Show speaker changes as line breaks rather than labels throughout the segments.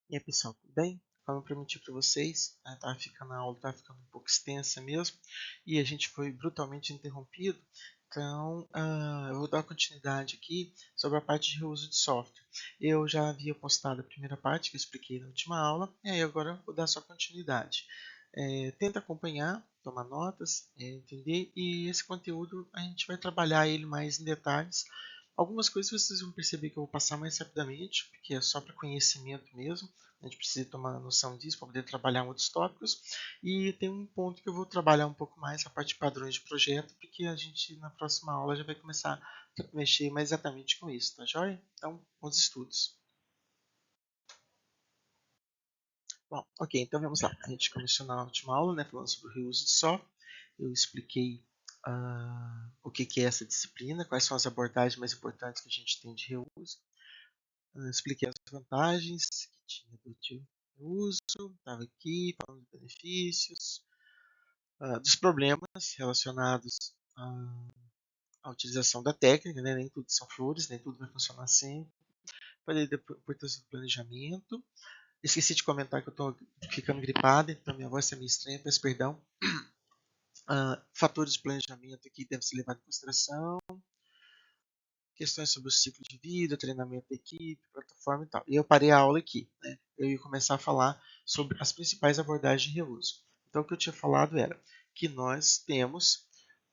E aí, pessoal, tudo bem? Como eu prometi para vocês, a aula estava ficando um pouco extensa mesmo, e a gente foi brutalmente interrompido. Então, eu vou dar continuidade aqui sobre a parte de reuso de software. Eu já havia postado a primeira parte, que eu expliquei na última aula, e aí agora eu vou dar só continuidade. Tenta acompanhar, tomar notas, entender, e esse conteúdo a gente vai trabalhar ele mais em detalhes. Algumas coisas vocês vão perceber que eu vou passar mais rapidamente, porque é só para conhecimento mesmo. A gente precisa tomar noção disso para poder trabalhar outros tópicos. E tem um ponto que eu vou trabalhar um pouco mais, a parte de padrões de projeto, porque a gente na próxima aula já vai começar a mexer mais exatamente com isso, tá joia? Então, bons estudos. Bom, ok, então vamos lá. A gente começou na última aula, né, falando sobre o reuso de software. Eu expliquei o que é essa disciplina, quais são as abordagens mais importantes que a gente tem de reuso. Eu expliquei as vantagens que tinha do reuso, estava aqui falando dos benefícios, dos problemas relacionados à utilização da técnica, né? Nem tudo são flores, nem tudo vai funcionar assim. Falei da importância do planejamento. Esqueci de comentar que eu estou ficando gripado, então minha voz está meio estranha, peço perdão. Fatores de planejamento que devem ser levados em consideração. Questões sobre o ciclo de vida, treinamento da equipe, plataforma e tal. E eu parei a aula aqui. Né? Eu ia começar a falar sobre as principais abordagens de reuso. Então, o que eu tinha falado era que nós temos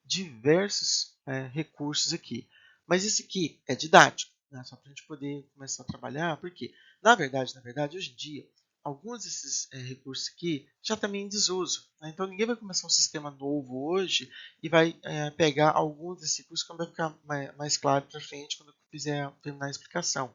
diversos recursos aqui. Mas esse aqui é didático, né? Só para a gente poder começar a trabalhar, porque, na verdade, hoje em dia, alguns desses recursos aqui já também em desuso. Né? Então, ninguém vai começar um sistema novo hoje e vai pegar alguns desses recursos que vai ficar mais claro para frente quando eu fizer terminar a explicação.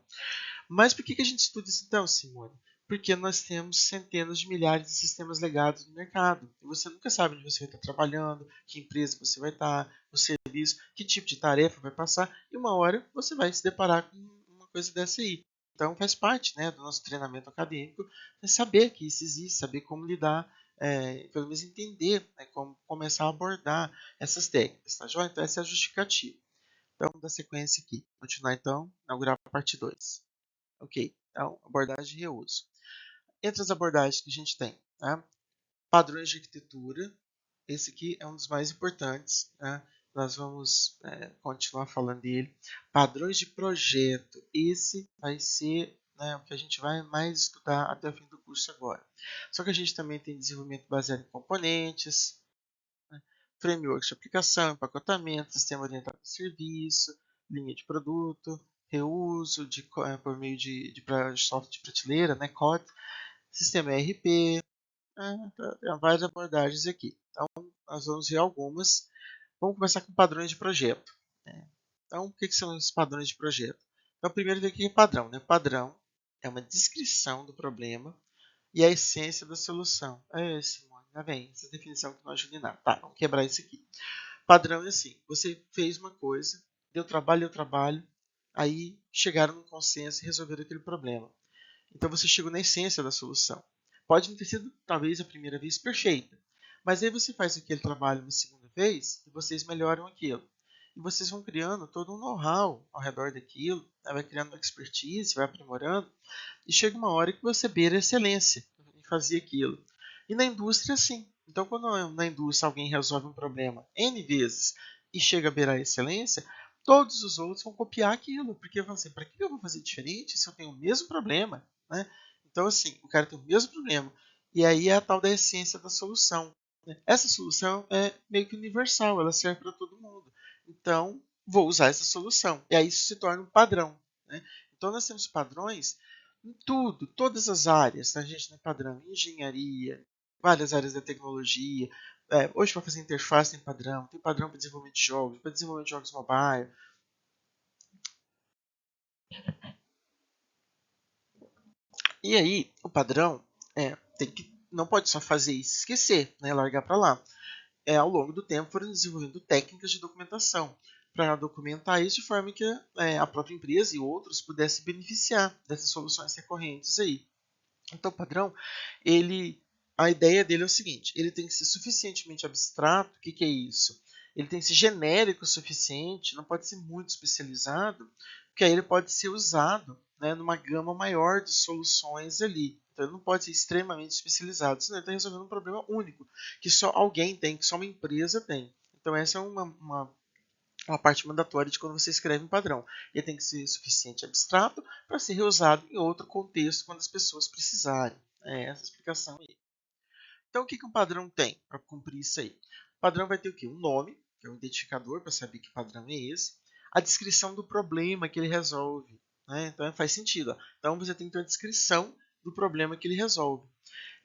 Mas por que a gente estuda isso então, Simone? Porque nós temos centenas de milhares de sistemas legados no mercado. E você nunca sabe onde você vai estar trabalhando, que empresa você vai estar, o serviço, que tipo de tarefa vai passar. E uma hora você vai se deparar com uma coisa dessa aí. Então faz parte, né, do nosso treinamento acadêmico saber que isso existe, saber como lidar, pelo menos entender, né, como começar a abordar essas técnicas. Tá joia? Então essa é a justificativa. Então, vamos dar sequência aqui. Continuar então, inaugurar a parte 2. Ok, então, abordagem de reuso. Entre as abordagens que a gente tem, né? Padrões de arquitetura, esse aqui é um dos mais importantes, né? Nós vamos continuar falando dele. Padrões de projeto, esse vai ser, né, o que a gente vai mais estudar até o fim do curso agora. Só que a gente também tem desenvolvimento baseado em componentes, né? Frameworks de aplicação, empacotamento, sistema orientado a serviço, linha de produto, reuso por meio de software de prateleira, né, COD, sistema ERP, tem várias abordagens aqui. Então, nós vamos ver algumas. Vamos começar com padrões de projeto. Né? Então, o que são os padrões de projeto? Então, primeiro, ver o que é padrão. Né? Padrão é uma descrição do problema e a essência da solução. Simone, já vem, essa definição que não ajuda em nada. Tá, vamos quebrar isso aqui. Padrão é assim, você fez uma coisa, deu trabalho, aí chegaram num consenso e resolveram aquele problema. Então você chegou na essência da solução. Pode não ter sido, talvez, a primeira vez perfeita, mas aí você faz aquele trabalho uma segunda vez e vocês melhoram aquilo. E vocês vão criando todo um know-how ao redor daquilo, vai criando uma expertise, vai aprimorando, e chega uma hora que você beira a excelência em fazer aquilo. E na indústria, sim. Então, quando na indústria alguém resolve um problema N vezes e chega a beirar a excelência, todos os outros vão copiar aquilo. Porque vão assim, para que eu vou fazer diferente se eu tenho o mesmo problema? Né? Então, assim, o cara tem o mesmo problema. E aí é a tal da essência da solução. Né? Essa solução é meio que universal, ela serve para todo mundo. Então, vou usar essa solução. E aí isso se torna um padrão. Né? Então, nós temos padrões em tudo, todas as áreas. A gente tem padrão em engenharia, várias áreas da tecnologia. Hoje, para fazer interface, tem padrão para desenvolvimento de jogos, para desenvolvimento de jogos mobile. E aí, o padrão não pode só fazer isso e esquecer, né, largar para lá. Ao longo do tempo, foram desenvolvendo técnicas de documentação para documentar isso de forma que a própria empresa e outros pudessem beneficiar dessas soluções recorrentes aí. Então, o padrão, a ideia dele é o seguinte: ele tem que ser suficientemente abstrato. O que é isso? Ele tem que ser genérico o suficiente, não pode ser muito especializado, porque aí ele pode ser usado, né, numa gama maior de soluções ali. Então, Então ele não pode ser extremamente especializado, senão ele está resolvendo um problema único, que só alguém tem, que só uma empresa tem. Então essa é uma parte mandatória de quando você escreve um padrão. Ele tem que ser suficiente abstrato para ser reusado em outro contexto quando as pessoas precisarem. É essa a explicação aí. Então, o que um padrão tem para cumprir isso aí? O padrão vai ter o quê? Um nome, que é um identificador para saber que padrão é esse. A descrição do problema que ele resolve. Né? Então, faz sentido. Ó. Então, você tem que ter uma descrição do problema que ele resolve.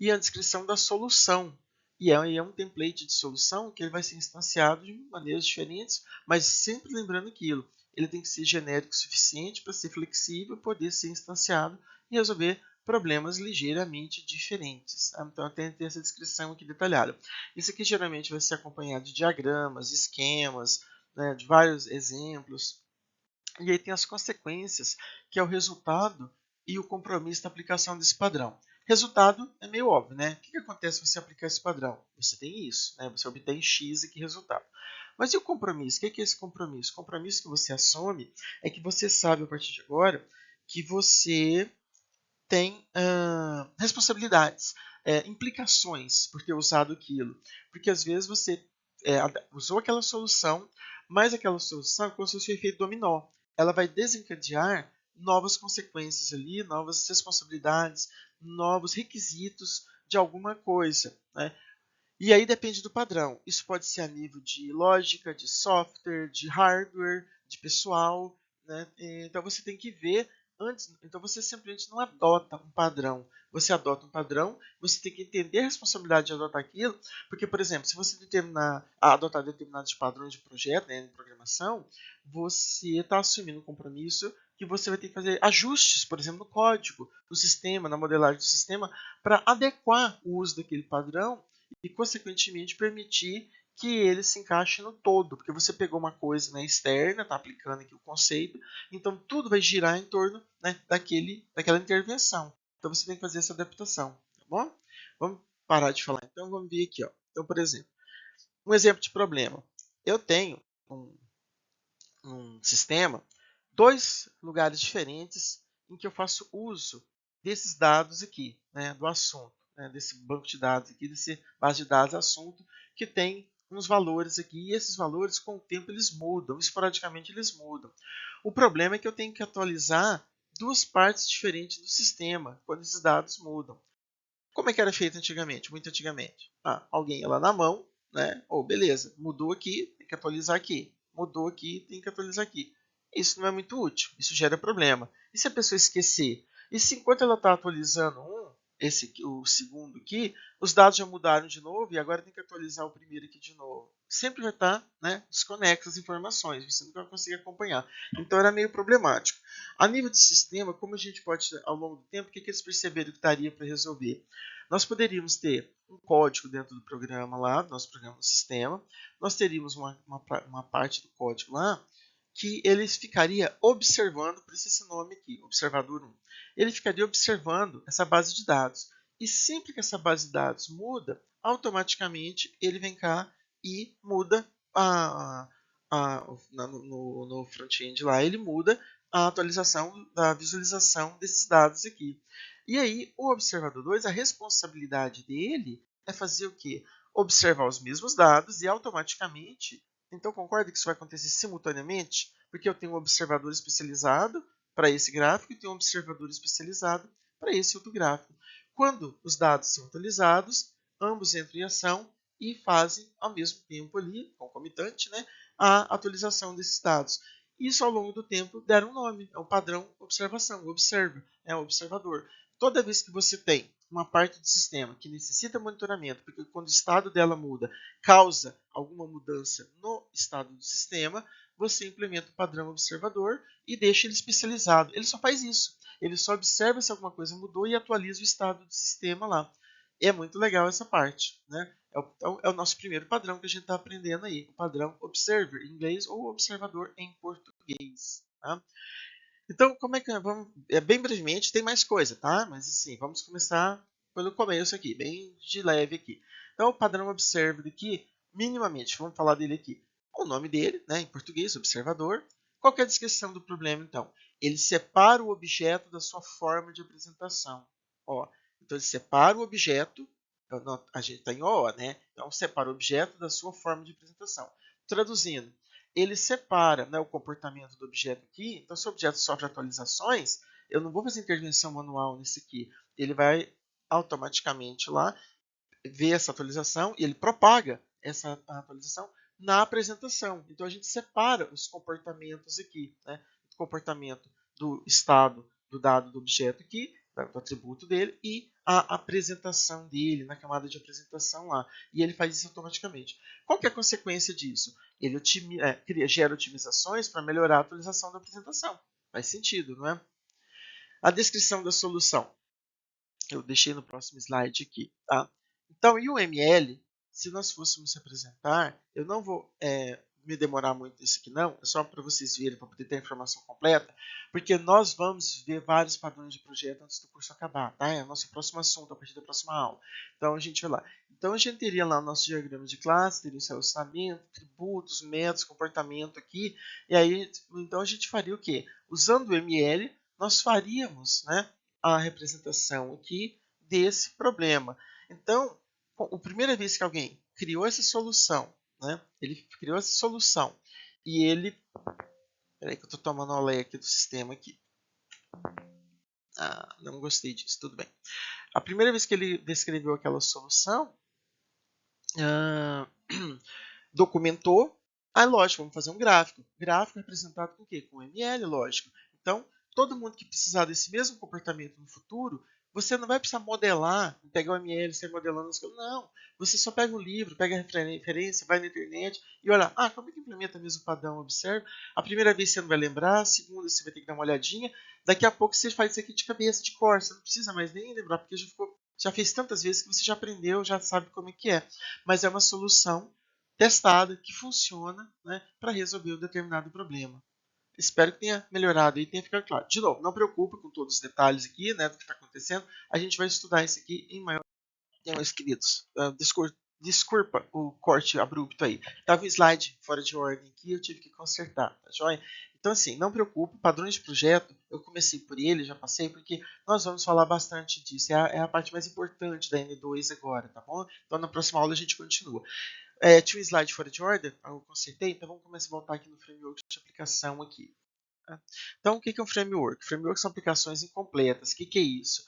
E a descrição da solução. E é um template de solução que ele vai ser instanciado de maneiras diferentes, mas sempre lembrando aquilo. Ele tem que ser genérico o suficiente para ser flexível, poder ser instanciado e resolver problemas ligeiramente diferentes. Tá? Então, tem essa descrição aqui detalhada. Isso aqui geralmente vai ser acompanhado de diagramas, esquemas, né, de vários exemplos. E aí tem as consequências, que é o resultado e o compromisso da aplicação desse padrão. Resultado é meio óbvio, né? O que acontece se você aplicar esse padrão? Você tem isso, né? Você obtém X aqui resultado. Mas e o compromisso? O que é esse compromisso? O compromisso que você assume é que você sabe, a partir de agora, que você tem responsabilidades, implicações por ter usado aquilo. Porque às vezes você usou aquela solução, mas aquela solução é como se fosse um efeito dominó. Ela vai desencadear novas consequências ali, novas responsabilidades, novos requisitos de alguma coisa. Né? E aí depende do padrão. Isso pode ser a nível de lógica, de software, de hardware, de pessoal. Né? Então você tem que ver antes. Então você simplesmente não adota um padrão. Você adota um padrão, você tem que entender a responsabilidade de adotar aquilo. Porque, por exemplo, se você adotar determinados padrões de projeto, né, de programação, você está assumindo um compromisso que você vai ter que fazer ajustes, por exemplo, no código, no sistema, na modelagem do sistema, para adequar o uso daquele padrão e, consequentemente, permitir que ele se encaixe no todo, porque você pegou uma coisa, né, externa, está aplicando aqui o conceito, então tudo vai girar em torno, né, daquela intervenção. Então você tem que fazer essa adaptação, tá bom? Vamos parar de falar. Então vamos ver aqui, ó. Então, por exemplo, um exemplo de problema. Eu tenho um sistema, dois lugares diferentes em que eu faço uso desses dados aqui, né, do assunto, né, desse banco de dados aqui, desse base de dados assunto, que tem uns valores aqui, e esses valores com o tempo eles mudam, esporadicamente eles mudam. O problema é que eu tenho que atualizar duas partes diferentes do sistema quando esses dados mudam. Como é que era feito antigamente? Muito antigamente. Alguém ia lá na mão, né? Beleza, mudou aqui, tem que atualizar aqui. Mudou aqui, tem que atualizar aqui. Isso não é muito útil, isso gera problema. E se a pessoa esquecer? E se enquanto ela está atualizando o segundo aqui, os dados já mudaram de novo e agora tem que atualizar o primeiro aqui de novo. Sempre vai estar, né, desconexas as informações, você nunca vai conseguir acompanhar. Então era meio problemático. A nível de sistema, como a gente pode, ao longo do tempo, o que eles perceberam que daria para resolver? Nós poderíamos ter um código dentro do programa lá, do nosso programa do sistema. Nós teríamos uma parte do código lá que ele ficaria observando, por isso esse nome aqui, observador 1. Ele ficaria observando essa base de dados. E sempre que essa base de dados muda, automaticamente ele vem cá e muda no front-end lá, ele muda a atualização da visualização desses dados aqui. E aí, o observador 2, a responsabilidade dele é fazer o quê? Observar os mesmos dados e automaticamente, então concorda que isso vai acontecer simultaneamente? Porque eu tenho um observador especializado para esse gráfico e tenho um observador especializado para esse outro gráfico. Quando os dados são atualizados, ambos entram em ação e fazem ao mesmo tempo ali, concomitante, né, a atualização desses dados. Isso ao longo do tempo deram um nome, é o padrão observação, o observer, é o observador. Toda vez que você tem uma parte do sistema que necessita monitoramento, porque quando o estado dela muda, causa alguma mudança no estado do sistema, você implementa o padrão observador e deixa ele especializado. Ele só faz isso. Ele só observa se alguma coisa mudou e atualiza o estado do sistema lá. É muito legal essa parte, né? É o nosso primeiro padrão que a gente está aprendendo aí, o padrão observer em inglês ou observador em português. Tá? Então, como é que vamos? Bem brevemente, tem mais coisa, tá? Mas assim, vamos começar pelo começo aqui, bem de leve aqui. Então, o padrão observer aqui, minimamente, vamos falar dele aqui. O nome dele, né, em português, observador. Qual que é a descrição do problema, então? Ele separa o objeto da sua forma de apresentação. Ó, Então, ele separa o objeto, a gente está em OO, né? Então, separa o objeto da sua forma de apresentação. Traduzindo, ele separa, né, o comportamento do objeto aqui. Então, se o objeto sofre atualizações, eu não vou fazer intervenção manual nesse aqui. Ele vai automaticamente lá ver essa atualização e ele propaga essa atualização na apresentação. Então, a gente separa os comportamentos aqui, né? O comportamento do estado do dado do objeto aqui, do atributo dele, e a apresentação dele na camada de apresentação lá. E ele faz isso automaticamente. Qual que é a consequência disso? Ele gera otimizações para melhorar a atualização da apresentação. Faz sentido, não é? A descrição da solução. Eu deixei no próximo slide aqui. Tá? Então, em UML, se nós fôssemos representar, eu não vou me demorar muito nisso aqui não, é só para vocês verem, para poder ter a informação completa, porque nós vamos ver vários padrões de projeto antes do curso acabar, tá? É o nosso próximo assunto, a partir da próxima aula. Então, a gente vai lá. Então, a gente teria lá o nosso diagrama de classe, teria o relacionamento, tributos, métodos, comportamento aqui, e aí, então a gente faria o quê? Usando o ML, nós faríamos, né, a representação aqui desse problema. Então, a primeira vez que alguém criou essa solução, né, ele criou essa solução e ele... Peraí que eu estou tomando a lei aqui do sistema aqui. Não gostei disso, tudo bem. A primeira vez que ele descreveu aquela solução, documentou, lógico, vamos fazer um gráfico. Gráfico representado com o quê? Com ML, lógico. Então, todo mundo que precisar desse mesmo comportamento no futuro, você não vai precisar modelar, pegar o ML, sair modelando as coisas. Não. Você só pega o livro, pega a referência, vai na internet e olha, como é que implementa mesmo o padrão? Observa. A primeira vez você não vai lembrar, a segunda você vai ter que dar uma olhadinha. Daqui a pouco você faz isso aqui de cabeça, de cor. Você não precisa mais nem lembrar, porque já fez tantas vezes que você já aprendeu, já sabe como é que é. Mas é uma solução testada que funciona, né, para resolver um determinado problema. Espero que tenha melhorado e tenha ficado claro. De novo, não preocupe com todos os detalhes aqui, né, do que está acontecendo. A gente vai estudar isso aqui em maior... Meus queridos, desculpa o corte abrupto aí. Estava um slide fora de ordem aqui, eu tive que consertar, tá joia? Então, assim, não preocupe, padrões de projeto, eu comecei por ele, já passei, porque nós vamos falar bastante disso. É a parte mais importante da N2 agora, tá bom? Então, na próxima aula a gente continua. Tinha um slide fora de ordem, eu consertei, então vamos começar a voltar aqui no framework de aplicação aqui. Tá? Então, o que é um framework? Framework são aplicações incompletas. O que é isso?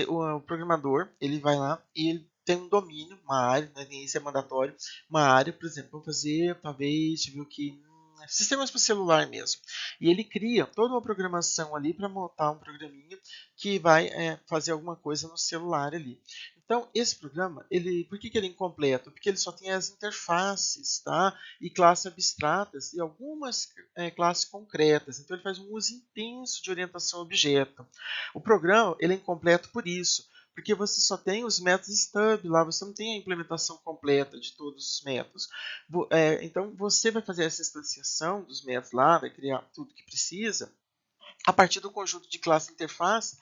O programador, ele vai lá e ele tem um domínio, uma área, né, isso é mandatório, uma área, por exemplo, vou fazer, talvez, deixa eu ver o que... sistemas para celular mesmo. E ele cria toda uma programação ali para montar um programinha que vai fazer alguma coisa no celular ali. Então, esse programa, por que ele é incompleto? Porque ele só tem as interfaces, tá? E classes abstratas e algumas classes concretas. Então, ele faz um uso intenso de orientação a objeto. O programa ele é incompleto por isso, porque você só tem os métodos stub lá, você não tem a implementação completa de todos os métodos. Então, você vai fazer essa instanciação dos métodos lá, vai criar tudo que precisa, a partir do conjunto de classe e interface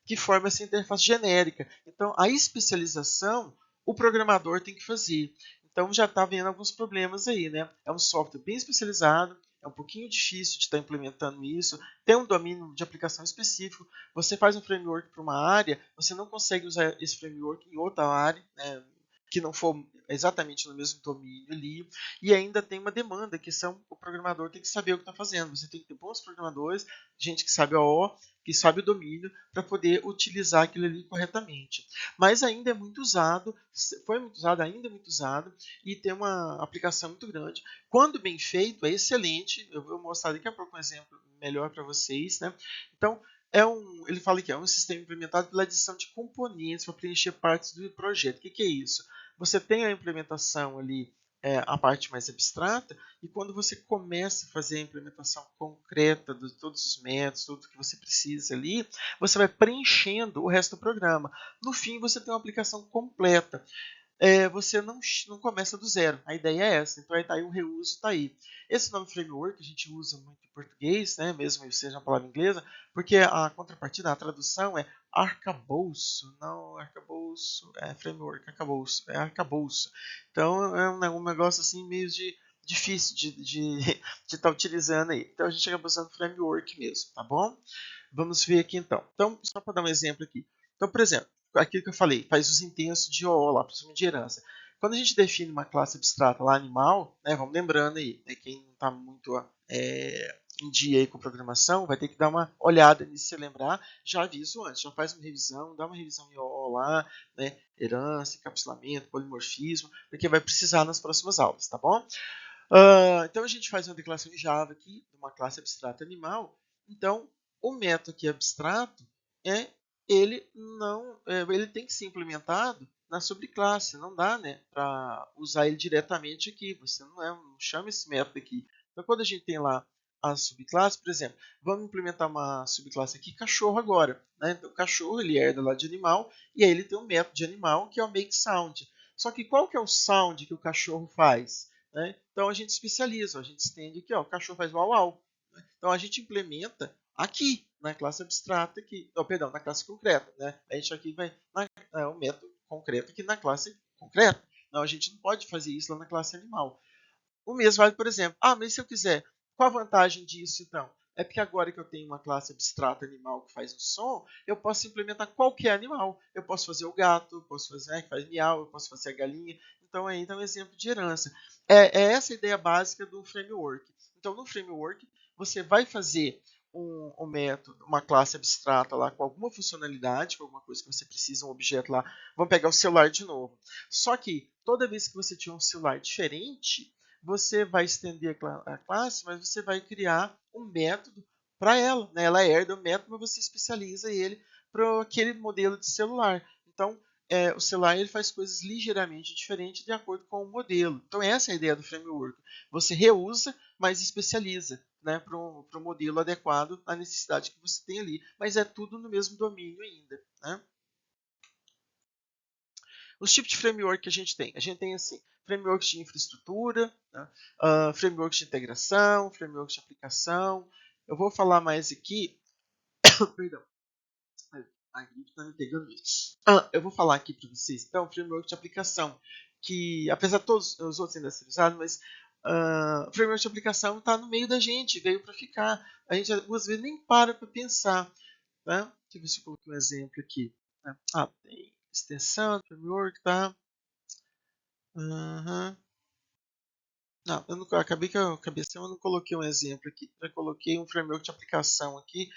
que forma essa interface genérica. Então, a especialização o programador tem que fazer. Então, já está vendo alguns problemas aí, né? É um software bem especializado, é um pouquinho difícil de estar implementando isso, tem um domínio de aplicação específico. Você faz um framework para uma área, você não consegue usar esse framework em outra área, né, que não for exatamente no mesmo domínio ali, e ainda tem uma demanda que o programador tem que saber o que está fazendo. Você tem que ter bons programadores, gente que sabe a O, que sabe o domínio, para poder utilizar aquilo ali corretamente. Mas ainda é muito usado, foi muito usado, ainda é muito usado, e tem uma aplicação muito grande. Quando bem feito, é excelente. Eu vou mostrar daqui a pouco um exemplo melhor para vocês, né? Então, ele fala que é um sistema implementado pela adição de componentes para preencher partes do projeto. O que é isso? Você tem a implementação ali, a parte mais abstrata, e quando você começa a fazer a implementação concreta de todos os métodos, tudo que você precisa ali, você vai preenchendo o resto do programa. No fim, você tem uma aplicação completa. Você não começa do zero. A ideia é essa. Então, aí o reuso está aí. Esse nome framework a gente usa muito em português, né, mesmo que seja uma palavra inglesa, porque a contrapartida, a tradução é arcabouço. Não, arcabouço é framework, arcabouço, é arcabouço. Então, é um negócio assim meio difícil de estar utilizando aí. Então, a gente acaba usando framework mesmo, tá bom? Vamos ver aqui então. Então, só para dar um exemplo aqui. Então, por exemplo, aquilo que eu falei, faz uso intenso de OO lá, principalmente de herança. Quando a gente define uma classe abstrata lá, animal, né, vamos lembrando aí, né, quem não está muito em dia aí com programação, vai ter que dar uma olhada nisso, se lembrar, já aviso antes, já faz uma revisão, dá uma revisão em OO lá, né, herança, encapsulamento, polimorfismo, porque vai precisar nas próximas aulas, tá bom? Então a gente faz uma declaração em Java aqui, de uma classe abstrata animal. Então, o método aqui abstrato, ele não, ele tem que ser implementado na subclasse. Não dá, né, para usar ele diretamente aqui. Você não chama esse método aqui. Então, quando a gente tem lá a subclasse, por exemplo, vamos implementar uma subclasse aqui, cachorro agora. Né? Então, o cachorro ele herda lá de animal e aí ele tem um método de animal que é o makeSound. Só que qual que é o sound que o cachorro faz? Né? Então a gente especializa, a gente estende aqui, ó, o cachorro faz uau uau. Né? Então a gente implementa aqui na classe abstrata, aqui, oh, perdão, na classe concreta. Né? A gente aqui vai o método concreto aqui na classe concreta. Não, a gente não pode fazer isso lá na classe animal. O mesmo vale, por exemplo, mas se eu quiser, qual a vantagem disso então? É porque agora que eu tenho uma classe abstrata animal que faz um som, eu posso implementar qualquer animal. Eu posso fazer o gato, eu posso fazer que faz miau, eu posso fazer a galinha. Então aí dá um exemplo de herança. É essa a ideia básica do framework. Então no framework você vai fazer um método, uma classe abstrata lá com alguma funcionalidade, com alguma coisa que você precisa, um objeto lá. Vamos pegar o celular de novo. Só que toda vez que você tiver um celular diferente, você vai estender a classe, mas você vai criar um método para ela. Né? Ela herda o método, mas você especializa ele para aquele modelo de celular. Então, o celular ele faz coisas ligeiramente diferentes de acordo com o modelo. Então, essa é a ideia do framework. Você reusa, mas especializa, né, para um modelo adequado à necessidade que você tem ali. Mas é tudo no mesmo domínio ainda. Né? Os tipos de framework que a gente tem assim, frameworks de infraestrutura, né? Frameworks de integração, frameworks de aplicação. Eu vou falar mais aqui, perdão, a gripe está me pegando isso. Eu vou falar aqui para vocês, então, framework de aplicação, que apesar de todos os outros ainda serem usados, mas o framework de aplicação está no meio da gente, veio para ficar. A gente algumas vezes nem para pensar. Né? Deixa eu ver se eu coloquei um exemplo aqui. Né? Tem extensão, framework, tá? Uhum. Não, eu não, acabei que eu cabecei, eu não coloquei um exemplo aqui. Eu coloquei um framework de aplicação aqui.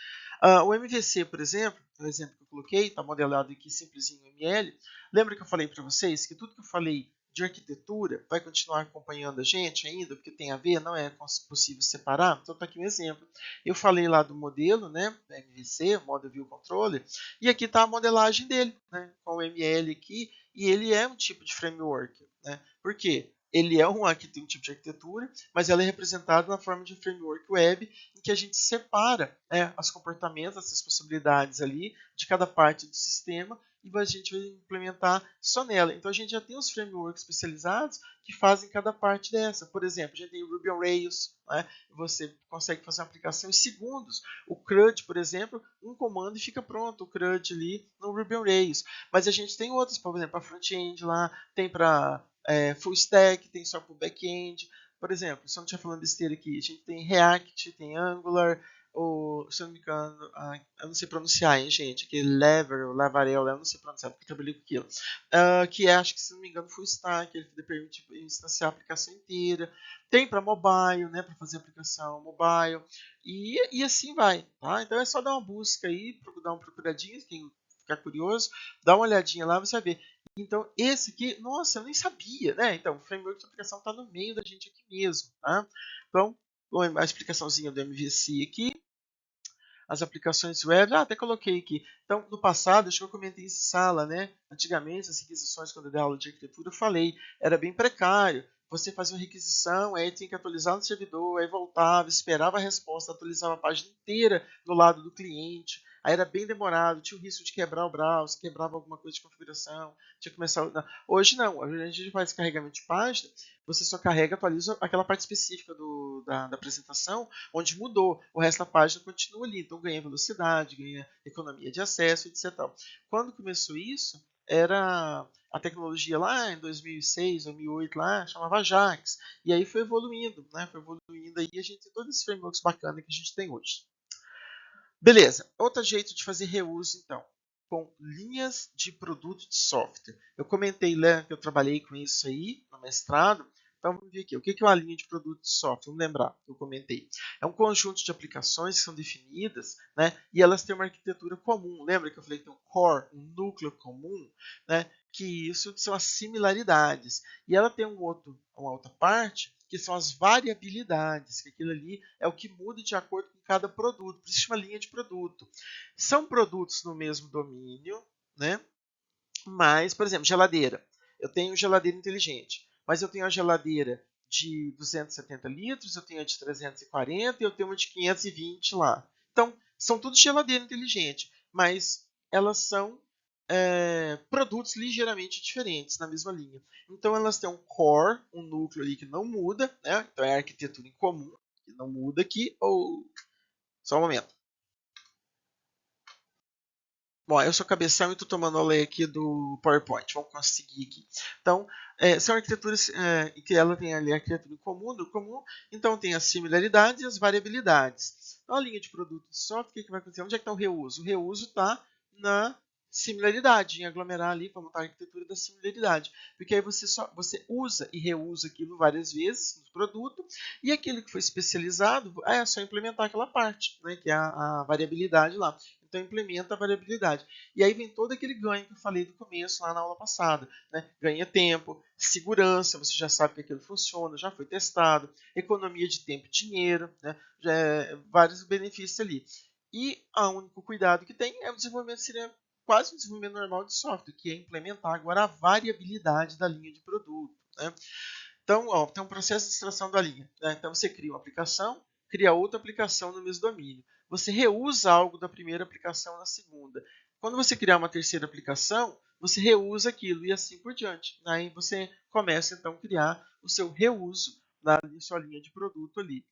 O MVC, por exemplo, o exemplo que eu coloquei, está modelado aqui simplesinho em ML. Lembra que eu falei para vocês que tudo que eu falei de arquitetura vai continuar acompanhando a gente ainda, porque tem a ver, não é possível separar? Então está aqui um exemplo. Eu falei lá do modelo, né, da MVC, Model View Controller, e aqui está a modelagem dele, né, com o ML aqui, e ele é um tipo de framework. Né? Por quê? Ele é tem um tipo de arquitetura, mas ela é representada na forma de um framework web em que a gente separa os comportamentos, as responsabilidades ali de cada parte do sistema e a gente vai implementar só nela. Então a gente já tem os frameworks especializados que fazem cada parte dessa. Por exemplo, a gente tem o Ruby on Rails, né? Você consegue fazer uma aplicação em segundos. O CRUD, por exemplo, um comando e fica pronto o CRUD ali no Ruby on Rails. Mas a gente tem outros, por exemplo, para front-end lá, tem para full stack, tem só para o back-end. Por exemplo, se eu não estiver falando besteira aqui, a gente tem React, tem Angular, ou, se eu não me engano, eu não sei pronunciar, hein, gente, aquele Lavarel, eu não sei pronunciar, porque eu trabalhei com aquilo. Que acho que, se não me engano, full stack, ele permite instanciar a aplicação inteira. Tem para mobile, né, para fazer aplicação mobile, e assim vai. Tá? Então é só dar uma busca aí, dar uma procuradinha, quem ficar curioso, dá uma olhadinha lá, você vai ver. Então, esse aqui, nossa, eu nem sabia, né? Então, o framework de aplicação está no meio da gente aqui mesmo, tá? Então, a explicaçãozinha do MVC aqui, as aplicações web, até coloquei aqui. Então, no passado, acho que eu comentei em sala, né? Antigamente, as requisições, quando eu dei aula de arquitetura, eu falei, era bem precário. Você fazia uma requisição, aí tinha que atualizar no servidor, aí voltava, esperava a resposta, atualizava a página inteira no lado do cliente. Aí era bem demorado, tinha o risco de quebrar o browser, quebrava alguma coisa de configuração, tinha que começar. Hoje não, hoje a gente faz carregamento de página, você só carrega, atualiza aquela parte específica da apresentação, onde mudou. O resto da página continua ali, então ganha velocidade, ganha economia de acesso, etc. Quando começou isso, era a tecnologia lá em 2006, 2008, lá, chamava Ajax. E aí foi evoluindo, né? Foi evoluindo aí a gente tem todos esses frameworks bacanas que a gente tem hoje. Beleza, outro jeito de fazer reuso, então. com linhas de produto de software. Eu comentei lá que eu trabalhei com isso aí no mestrado. Então, vamos ver aqui. O que é uma linha de produto de software? Vamos lembrar, eu comentei. É um conjunto de aplicações que são definidas, né, e elas têm uma arquitetura comum. Lembra que eu falei que tem um core, um núcleo comum? Né, que isso são as similaridades. E ela tem uma outra parte, que são as variabilidades, que aquilo ali é o que muda de acordo com cada produto. Por isso chama linha de produto. São produtos no mesmo domínio, né? Mas, por exemplo, geladeira. Eu tenho geladeira inteligente, mas eu tenho a geladeira de 270 litros, eu tenho a de 340 e eu tenho uma de 520 lá. Então, são tudo geladeira inteligente, mas elas são produtos ligeiramente diferentes na mesma linha. Então, elas têm um core, um núcleo ali que não muda, né? Então, é a arquitetura em comum, que não muda aqui. Só um momento. Bom, eu sou cabeção e estou tomando aula aqui do PowerPoint. Vamos conseguir aqui. Então, são arquiteturas que ela tem ali a arquitetura comum, do comum, então tem as similaridades e as variabilidades. Então, a linha de produto de software, o que vai acontecer? Onde é que está o reuso? O reuso está na similaridade, em aglomerar ali para montar a arquitetura da similaridade. Porque aí você usa e reusa aquilo várias vezes no produto, e aquele que foi especializado é só implementar aquela parte, né, que é a variabilidade lá. Então, implementa a variabilidade. E aí vem todo aquele ganho que eu falei do começo, lá na aula passada. Né? Ganha tempo, segurança, você já sabe que aquilo funciona, já foi testado, economia de tempo e dinheiro, né? Vários benefícios ali. E o único cuidado que tem é o desenvolvimento, seria quase um desenvolvimento normal de software, que é implementar agora a variabilidade da linha de produto. Né? Então, tem um processo de extração da linha. Né? Então, você cria uma aplicação, cria outra aplicação no mesmo domínio. Você reusa algo da primeira aplicação na segunda. Quando você criar uma terceira aplicação, você reusa aquilo e assim por diante. Aí você começa, então, a criar o seu reuso da sua linha de produto ali.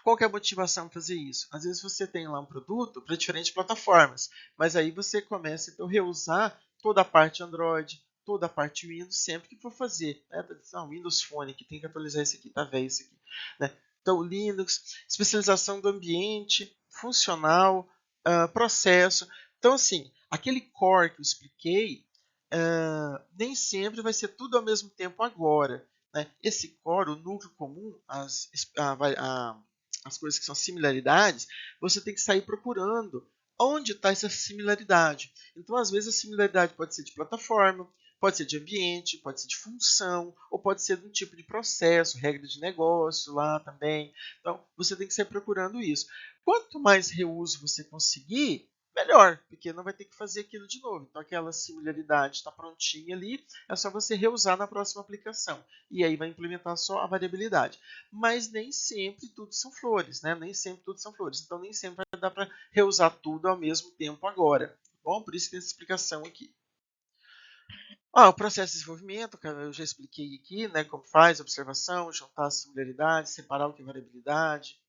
Qual que é a motivação para fazer isso? Às vezes você tem lá um produto para diferentes plataformas, mas aí você começa então, a reusar toda a parte Android, toda a parte Windows, sempre que for fazer. Né? Windows Phone, que tem que atualizar esse aqui, tá velho esse aqui. Né? Então, Linux, especialização do ambiente, funcional, processo. Então, assim, aquele core que eu expliquei, nem sempre vai ser tudo ao mesmo tempo agora. Né? Esse core, o núcleo comum, as coisas que são similaridades, você tem que sair procurando onde está essa similaridade. Então, às vezes, a similaridade pode ser de plataforma, pode ser de ambiente, pode ser de função, ou pode ser de um tipo de processo, regra de negócio lá também. Então, você tem que sair procurando isso. Quanto mais reuso você conseguir, melhor, porque não vai ter que fazer aquilo de novo. Então, aquela similaridade está prontinha ali, é só você reusar na próxima aplicação. E aí vai implementar só a variabilidade. Mas nem sempre tudo são flores, né? Nem sempre tudo são flores. Então, nem sempre vai dar para reusar tudo ao mesmo tempo agora. Bom, por isso que tem essa explicação aqui. O processo de desenvolvimento, eu já expliquei aqui, né, como faz, observação, juntar as similaridades, separar o que é variabilidade.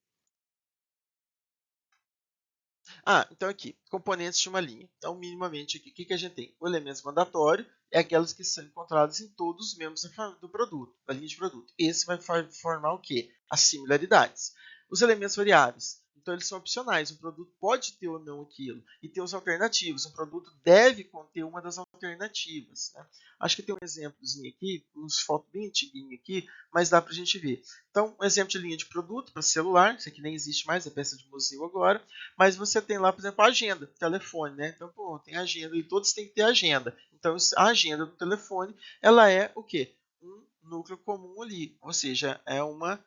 Então aqui, componentes de uma linha. Então, minimamente aqui, o que a gente tem? O elemento mandatório é aquelas que são encontradas em todos os membros do produto, da linha de produto. Esse vai formar o quê? As similaridades. Os elementos variáveis. Então, eles são opcionais. Um produto pode ter ou não aquilo. E tem os alternativos. Um produto deve conter uma das alternativas. Né? Acho que tem um exemplozinho aqui, uns fotos bem antiguinho aqui, mas dá para a gente ver. Então, um exemplo de linha de produto para celular. Isso aqui nem existe mais, é peça de museu agora. Mas você tem lá, por exemplo, a agenda, telefone, né? Então, tem agenda e todos têm que ter agenda. Então, a agenda do telefone, ela é o quê? Um núcleo comum ali. Ou seja, é uma...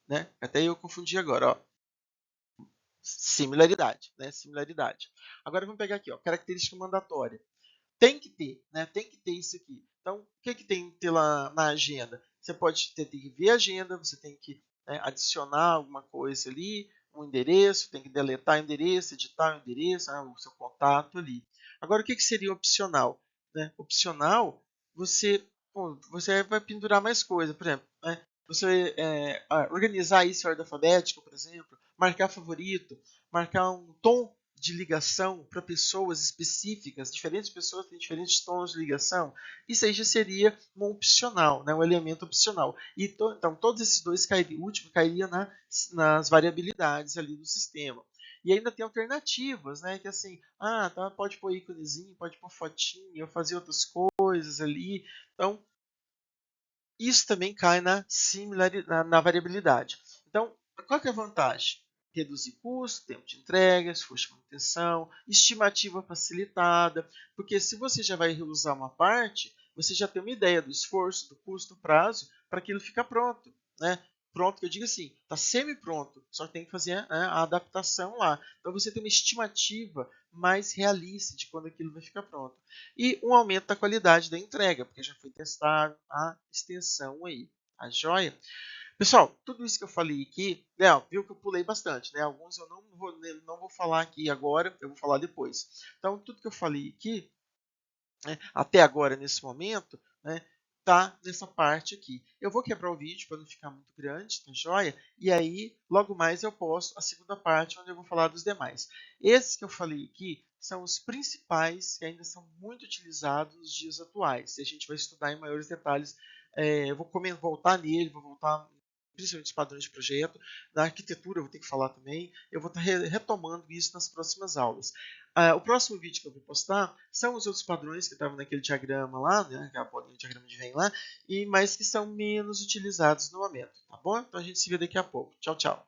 né? Até eu confundi agora, ó. Similaridade, né? Similaridade. Agora vamos pegar aqui, ó, característica mandatória. Tem que ter, né? Tem que ter isso aqui. Então, o que tem que ter lá na agenda? Você pode ter que ver a agenda, você tem que adicionar alguma coisa ali, um endereço, tem que deletar o endereço, editar o endereço, o seu contato ali. Agora, o que seria opcional? Né? Opcional, você vai pendurar mais coisa. Por exemplo, né? Você organizar isso em ordem alfabética, por exemplo, marcar favorito, marcar um tom de ligação para pessoas específicas, diferentes pessoas têm diferentes tons de ligação, isso aí já seria um opcional, né, um elemento opcional. Então, todos esses dois o último cairia nas variabilidades ali do sistema. E ainda tem alternativas, né? Que assim, tá, pode pôr íconezinho, pode pôr fotinho, fazer outras coisas ali. Então, isso também cai na variabilidade. Então, qual que é a vantagem? Reduzir custo, tempo de entrega, esforço de manutenção, estimativa facilitada, porque se você já vai reusar uma parte, você já tem uma ideia do esforço, do custo, do prazo, para aquilo ficar pronto. Né? Pronto, que eu digo assim, está semi-pronto, só tem que fazer, né, a adaptação lá. Então você tem uma estimativa mais realista de quando aquilo vai ficar pronto. E um aumento da qualidade da entrega, porque já foi testada a extensão aí. A joia? Pessoal, tudo isso que eu falei aqui, né, viu que eu pulei bastante, né? Alguns eu não vou falar aqui agora, eu vou falar depois. Então, tudo que eu falei aqui, né, até agora, nesse momento, né, tá nessa parte aqui. Eu vou quebrar o vídeo para não ficar muito grande, tá joia? E aí, logo mais eu posto a segunda parte, onde eu vou falar dos demais. Esses que eu falei aqui são os principais que ainda são muito utilizados nos dias atuais. E a gente vai estudar em maiores detalhes. Eu vou voltar nele, vou voltar principalmente os padrões de projeto. Na arquitetura eu vou ter que falar também. Eu vou estar retomando isso nas próximas aulas. O próximo vídeo que eu vou postar são os outros padrões que estavam naquele diagrama lá, né, que é a bolinha de diagrama de Venn lá, mas que são menos utilizados no momento, tá bom? Então a gente se vê daqui a pouco. Tchau, tchau.